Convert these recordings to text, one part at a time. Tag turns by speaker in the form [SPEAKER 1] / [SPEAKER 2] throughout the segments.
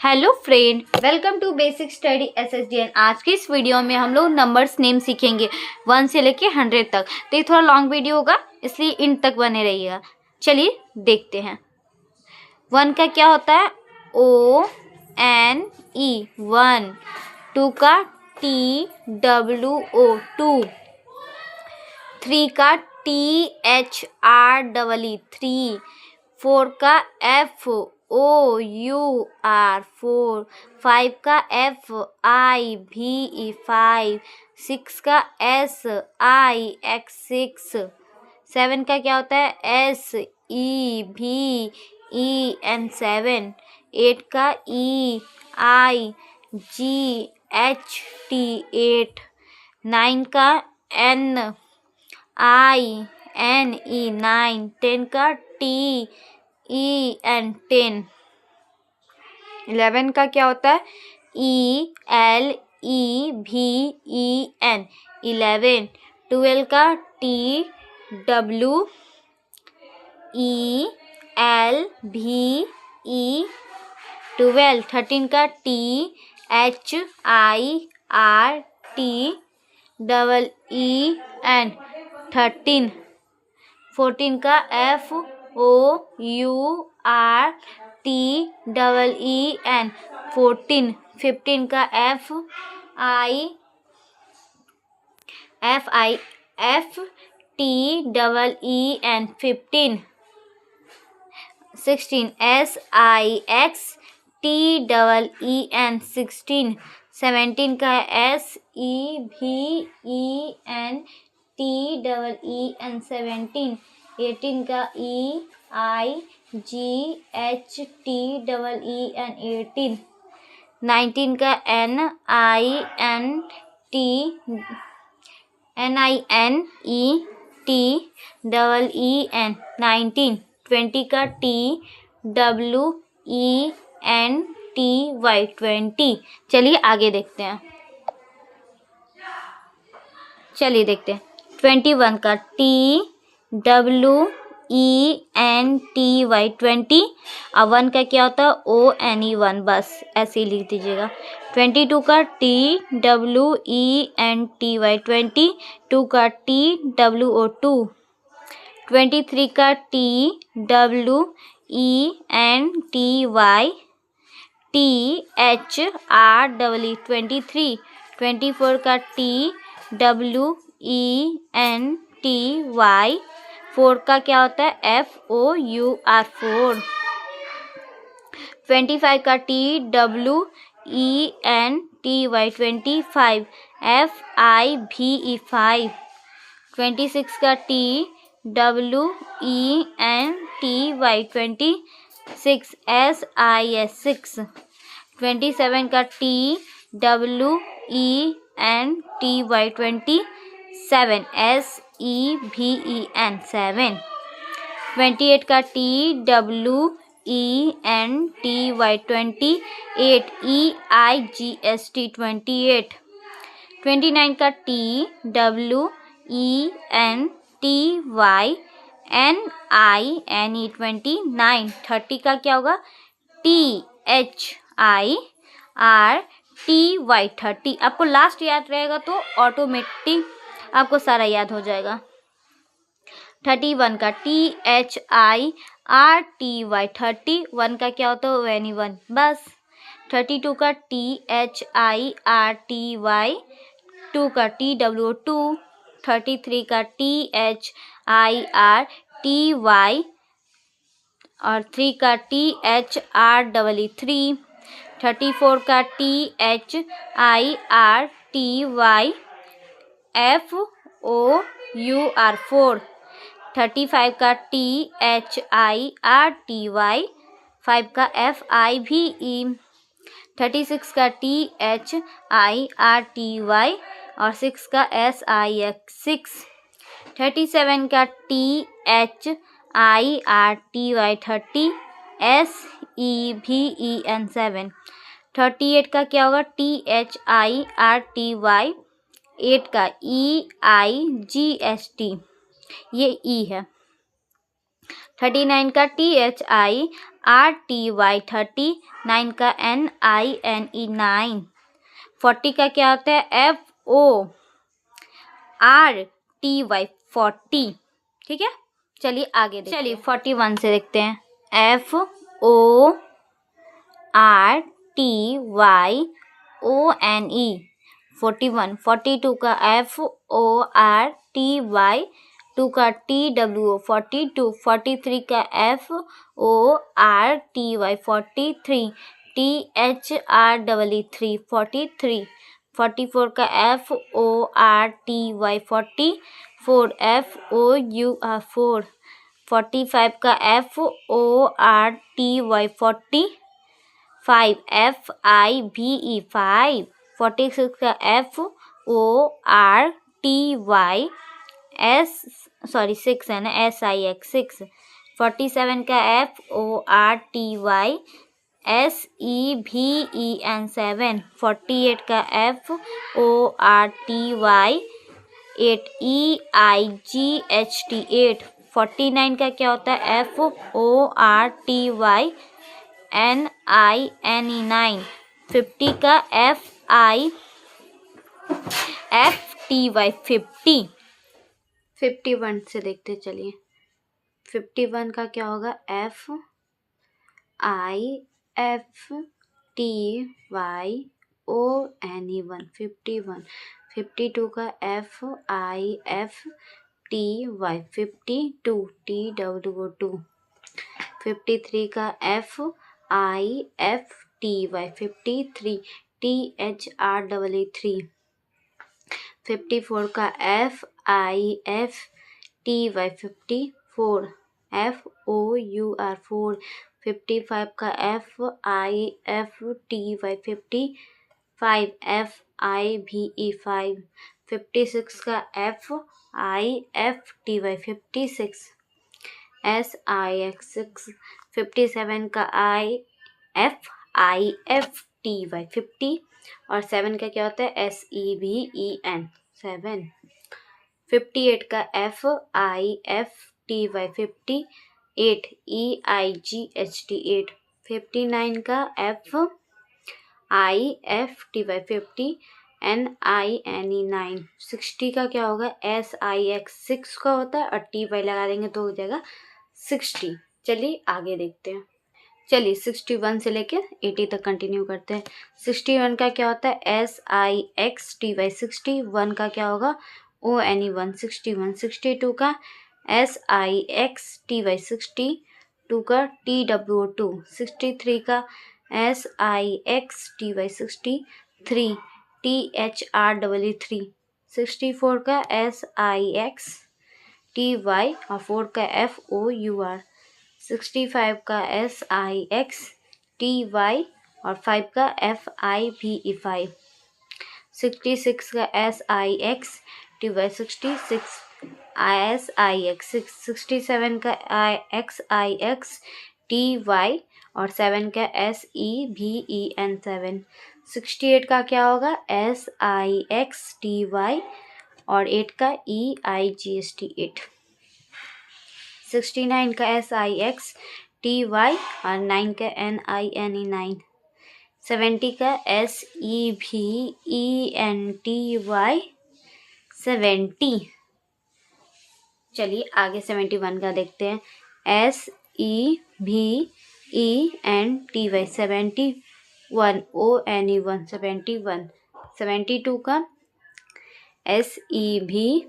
[SPEAKER 1] Hello friend, welcome to basic study SSDN। आज की इस वीडियो में हम लोग नंबर्स नेम सीखेंगे 1 से लेके 100 तक। तो ये थोड़ा लॉन्ग वीडियो होगा, इसलिए इन तक बने रहिएगा। चलिए देखते हैं। 1 का क्या होता है? ONE 1। 2 का TWO 2। 3 का THREE 3। 4 का FOUR 4। 5 का FIVE 5। 6 का SIX 6। 7 का क्या होता है? SEVEN 7। 8 का EIGHT 8। 9 का NINE 9। 10 का TEN 10। 11 का क्या होता है? ELEVEN 11। 12 का TWELVE 12। 13 का THIRTEEN 13। 14 का FOURTEEN 14। 15 का FIFTEEN 15। 16 SIXTEEN 16। 17 का SEVENTEEN 17। 18 का EIGHTEEN 18। 19 का NINETEEN 19। 20 का TWENTY 20। चलिए आगे देखते हैं। 21 का TWENTY 20। अब 1 का क्या होता है? ONE 1, बस ऐसे ही लिख दीजिएगा। 22 का TWENTY 20। 2 का TWO 2। 23 का TWENTY THREE 23। 24 का TWENTY 4 का क्या होता है? FOUR 4। 25 का TWENTY 25। FIVE 5। 26 का TWENTY 26। SIS 6। 27 का TWENTY 27। SEVEN 7। 28 का TWENTY 28। EIGST 28। 29 का TWENTY NINE 29। 30 का क्या होगा? THIRTY 30। आपको लास्ट याद रहेगा तो ऑटोमेटिक आपको सारा याद हो जाएगा। 31 का THIRTY 30। 1 का क्या होता है? ONE 1, बस। 32 का THIRTY 2 का TWO 2। 33 का THIRTY और 3 का THREE 3। 34 का THIRTY FOUR 4। 35 का THIRTY 5 का FIVE। 36 का THIRTY और 6 का SIX 6। 37 का THIRTY 30। SEVEN 7। 38 का क्या होगा? THIRTY 8 का EIGST, ये E है। 39 का THIRTY RTY 39 का NINE 9। 40 का क्या होता है FORTY 40। ठीक है, चलिए आगे देखते हैं। चलिए 41 से देखते हैं। FORTYONE 41। 42 का FORTY 2 का TWO 42। 43 का FORTY 43 THREE 3 43। 44 का FORTY 44 FOUR 4। 45 का FORTY 45 FIVE 5। 46 का FORTY 6 है ना, SIX 6। 47 का FORTY SEVEN 7। 48 का FORTY 8 EIGHT 8। 49 का क्या होता है FORTY NINE 9। 50 का FIFTY 50। 51 से देखते चलिए। 51 का क्या होगा FIFTYONE 1 51। 52 का FIFTY 52 TWO 2। 53 का FIFTY 53 THREE 3। 54 का FIFTY 54 FOUR 4। 55 का FIFTY 55 FIVE 5। 56 का FIFTY 56 SIX 6। 57 का FIFTY 50 और 7 का क्या होता है SEVEN 7। 58 का FIFTY 58 EIGHT 8। 59 का FIFTY 50 NINE 9। 60 का क्या होगा SIX 6 का होता है और TY लगा देंगे तो हो जाएगा 60। चलिए आगे देखते हैं। चलिए 61 से लेके 80 तक कंटिन्यू करते हैं। 61 का क्या होता है SIXTY 61 का क्या होगा ONE 1 61। 62 का SIXTY 62 का TWO 2। 63 का SIXTY 63 THREE 3। 64 का SIXTY और 4 का FOUR। 65 का SIXTY और 5 का FIVE 5। 66 का SIXTY 66 SIX 6। 67 का XIXTY और 7 का SEVEN 7। 68 का क्या होगा SIXTY और 8 का EIGHT 8। 69 का SIXTY और 9 का NINE 9। 70 का SEVENTY 70। चलिए आगे 71 का देखते हैं SEVENTY 71 ONE 1 71। 72 का SEVENTY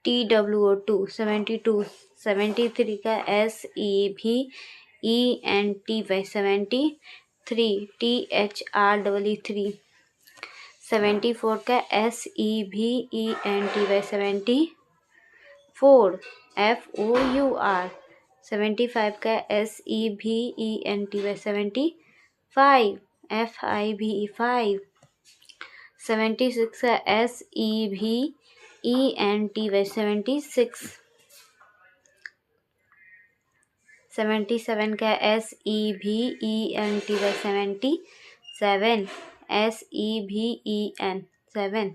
[SPEAKER 1] TWO 2 72। 73 का SEVENTY 73 THREE 3। 74 का SEVENTY 74 FOUR। 75 का SEVENTY 75 FIVE 5। 76 का SEVENTY 76। 77 का SEVENTY 77 SEVEN 7।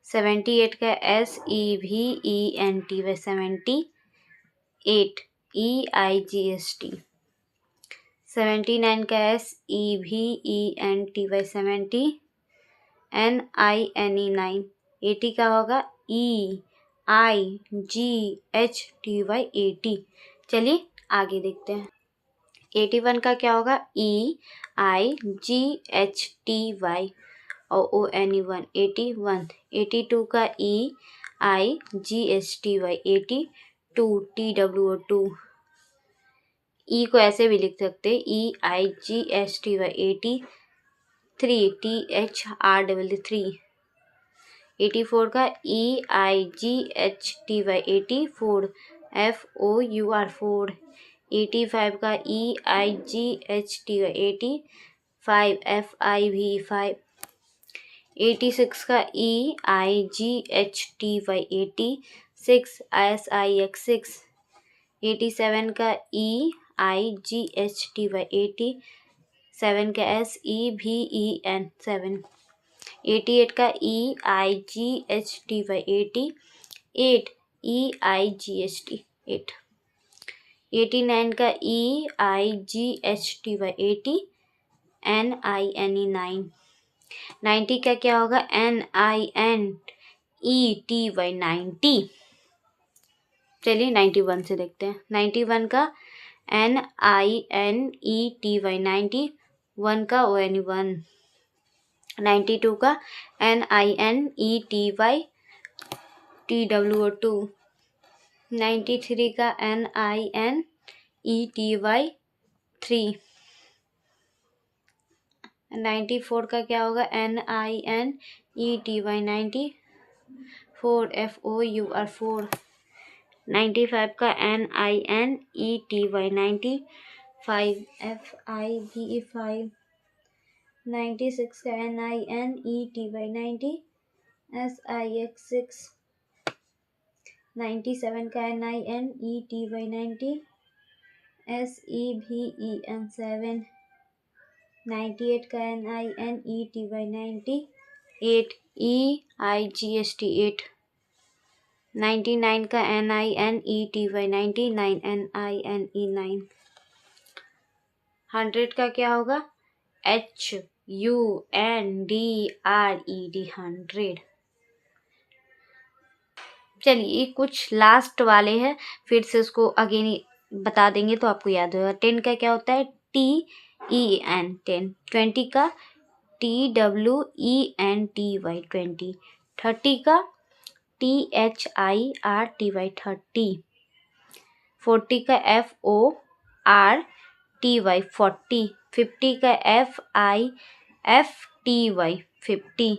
[SPEAKER 1] 78 का SEVENTY 78 EIGST। 79 का SEVENTY 70, NINE। 80 का होगा EIGHTY 80। चलिए आगे देखते हैं। 81 का क्या होगा EIGHTY और ONE 81। 82 का EIGSTY 82 TWO 2। ई को ऐसे भी लिख सकते EIGSTY 83 THR 3। 84 का EIGHTY 84 FOUR 4। 85 का EIGHTY 85 FIV 5। 86 का EIGHTY 86 SIX 6। 87 का EIGHTY 87 का SEVEN 7। 88 का EIGHTY 88 EIGST 8। 89 का EIGHTY 80 NINE 9। 90 का क्या होगा NINETY 90। चलिए 91 से देखते हैं। 91 का NINETY 90 1 का ONE 1। 92 का NINETY TWO 2। 93 का NINETY 3। 94 का क्या होगा NINETY 94 FOUR 4। 95 का NINETY 95 FIVE 5। 96 का NINETY 90 SIX 6। 97 का NINETY 90 SEVEN 7। 98 का NINETY 98 EIGST 8। 99 का NINETY 99 NINE 9। 100 का क्या होगा HUNDRED 100। चलिए कुछ लास्ट वाले हैं, फिर से उसको अगेन बता देंगे तो आपको याद होगा। 10 का क्या होता है TEN 10। 20 का TWENTY 20। 30 का THIRTY 30। 40 का FORTY 40। 50 का FIFTY 50।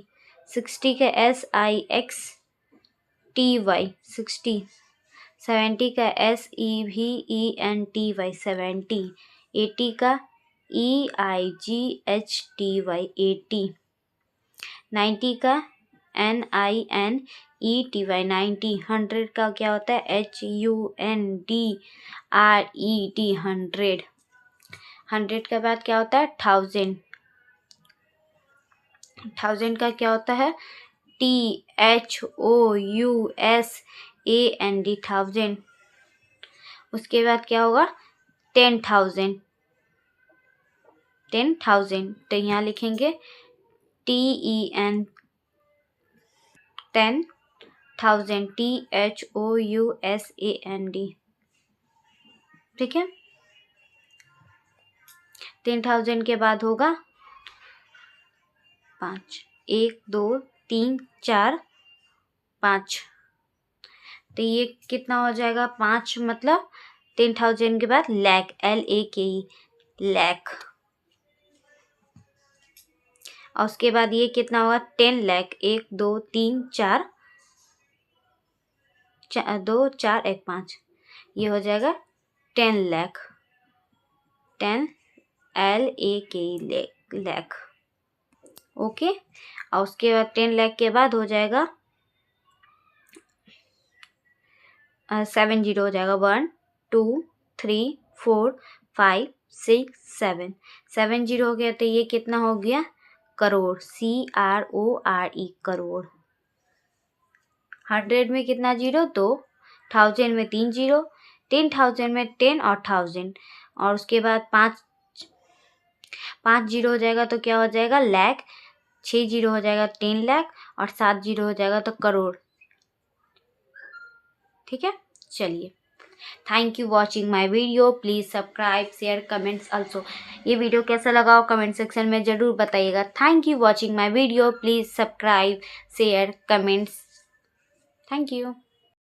[SPEAKER 1] 60 का SIXTY 60। 70 का SEVENTY 70। 80 का EIGHTY 80। 90 का NINETY 90। 100 का क्या होता है HUNDRED 100। 100 के बाद क्या होता है 1000। 1000 का क्या होता है THOUSAND 1000। उसके बाद क्या होगा 10,000। 10,000 तो यहाँ लिखेंगे TEN 10,000 THOUSAND। ठीक है। 10,000 के बाद होगा 5। 1 2 3 4 5। तो ये कितना हो जाएगा 5 मतलब 10,000 के बाद लैख LAKE लैख। और उसके बाद ये कितना होगा 10 लाख। 1 2 3 4 2 4 1 5। ये हो जाएगा 10 लाख 10 LAKE लैख। ओके। और उसके बाद 10 लाख के बाद हो जाएगा 7 0 हो जाएगा 1 2 3 4 5 6 7। 7 0 हो गया तो ये कितना हो गया करोड़ CRORE करोड़। 100 में कितना जीरो 2। 1000 में 3 जीरो। 10,000 में 10 और 1000 और उसके बाद 5 जीरो हो जाएगा तो क्या हो जाएगा लाख, 6 जीरो हो जाएगा 10 लाख और 7 जीरो हो जाएगा तो करोड़। ठीक है, चलिए thank you watching my video. Please subscribe share comments also. ये वीडियो कैसा लगा हो कमेंट सेक्शन में ज़रूर बताइएगा। Thank you watching my video. Please subscribe share comments. Thank you.